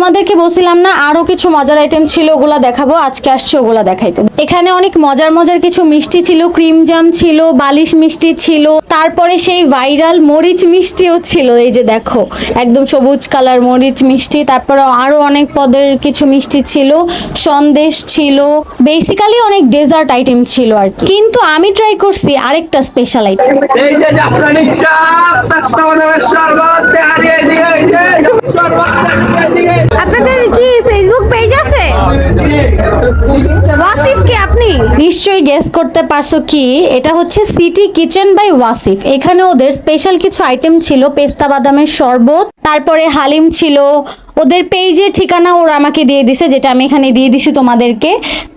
তোমাদেরকে বলছিলাম না আরো কিছু মজার আইটেম ছিল, ওগুলা দেখাবো। আজকে আসছে ওগুলা দেখাইতে। এখানে অনেক মজার মজার কিছু মিষ্টি ছিল, ক্রিম জাম ছিল, বালিশ মিষ্টি ছিল, তারপরে সেই ভাইরাল মরিচ মিষ্টিও ছিল। এই যে দেখো, একদম সবুজ কালার মরিচ মিষ্টি। তারপরে আরো অনেক পদের কিছু মিষ্টি ছিল, সন্দেশ ছিল, বেসিক্যালি অনেক ডেজার্ট আইটেম ছিল আর কি। কিন্তু আমি ট্রাই করছি আরেকটা স্পেশাল আইটেম। এই যে জাফরানি চা, পেস্তা বাদামের শরবত, তেহারি এদিকে, এই যে শরবত এদিকে। আপনাদের কি ফেসবুক পেজ আছে? ওয়াসিফ কে আপনি নিশ্চয়ই গেস করতে পারছো কি এটা হচ্ছে সিটি কিচেন বাই ওয়াসিফ। এখানে ওদের স্পেশাল কিছু আইটেম ছিল, পেস্তা বাদামের শরবত, তারপরে হালিম ছিল। ওদের পেজের ঠিকানা ওরা আমাকে দিয়ে দিছে, যেটা আমি এখানে দিয়ে দিছি তোমাদেরকে।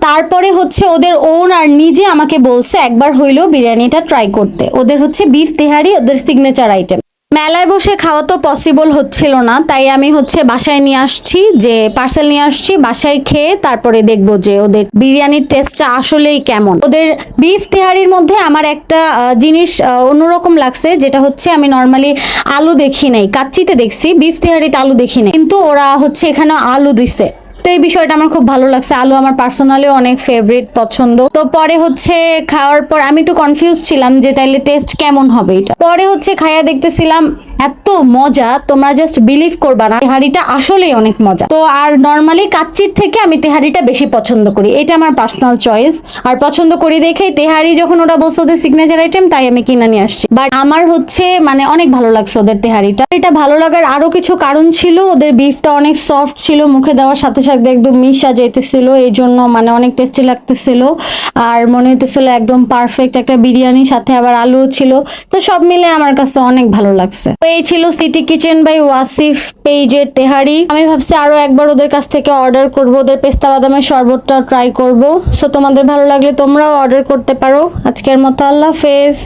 তারপরে হচ্ছে ওদের ওনার নিজে আমাকে বলছে একবার হইলেও বিরিয়ানিটা ট্রাই করতে। ওদের হচ্ছে বিফ তেহারি ওদের সিগনেচার আইটেম। মেলায় বসে খাওয়া তো পসিবল হচ্ছিল না, তাই আমি হচ্ছে বাসায় নিয়ে আসছি, যে পার্সেল নিয়ে আসছি। বাসায় খেয়ে তারপরে দেখবো যে ওদের বিরিয়ানির টেস্টটা আসলেই কেমন। ওদের বিফ তেহারির মধ্যে আমার একটা জিনিস অন্যরকম লাগছে, যেটা হচ্ছে আমি নর্মালি আলু দেখি নাই, কাচ্চিতে দেখছি, বিফ তেহারিতে আলু দেখি নাই, কিন্তু ওরা হচ্ছে এখানে আলু দিছে। তো এই বিষয়টা আমার খুব ভালো লাগছে। আলু আমার পার্সোনালি অনেক ফেভারিট, পছন্দ। তো পরে হচ্ছে খাওয়ার পর আমি একটু কনফিউজ ছিলাম যে তাইলে টেস্ট কেমন হবে এটা। পরে হচ্ছে খাইয়া দেখতেছিলাম এত মজা, তোমরা জাস্ট বিলিভ করবা না, তেহারিটা আসলেই অনেক মজা। তো আর নর্মালি কাচ্চির থেকে আমি তেহারিটা বেশি পছন্দ করি, এটা আমার পার্সোনাল চয়েস। আর পছন্দ করি দেখেই তেহারি যখন ওরা বলছে ওদের সিগনেচার আইটেম, তাই আমি কিনে নিয়ে আসছি। বাট আমার হচ্ছে মানে অনেক ভালো লাগছে ওদের তেহারিটা। এটা ভালো লাগার আরো কিছু কারণ ছিল, ওদের বিফটা অনেক সফট ছিল, মুখে দেওয়ার সাথে সাথে একদম মিশা যাইতেছিল, এই জন্য মানে অনেক টেস্টি লাগতেছিল। আর মনে হইতেছিল একদম পারফেক্ট একটা বিরিয়ানি, সাথে আবার আলু ছিল। তো সব মিলে আমার কাছে অনেক ভালো লাগছে। তো এই ছিল সিটি কিচেন বাই ওয়াসিফ পেজের তেহারি। আমি ভাবছি আরো একবার ওদের কাছ থেকে অর্ডার করব, ওদের পেস্তা বাদামের শরবতটা ট্রাই করব। সো তোমাদের ভালো লাগলে তোমরাও অর্ডার করতে পারো। আজকের মতো আল্লাহ হাফেজ।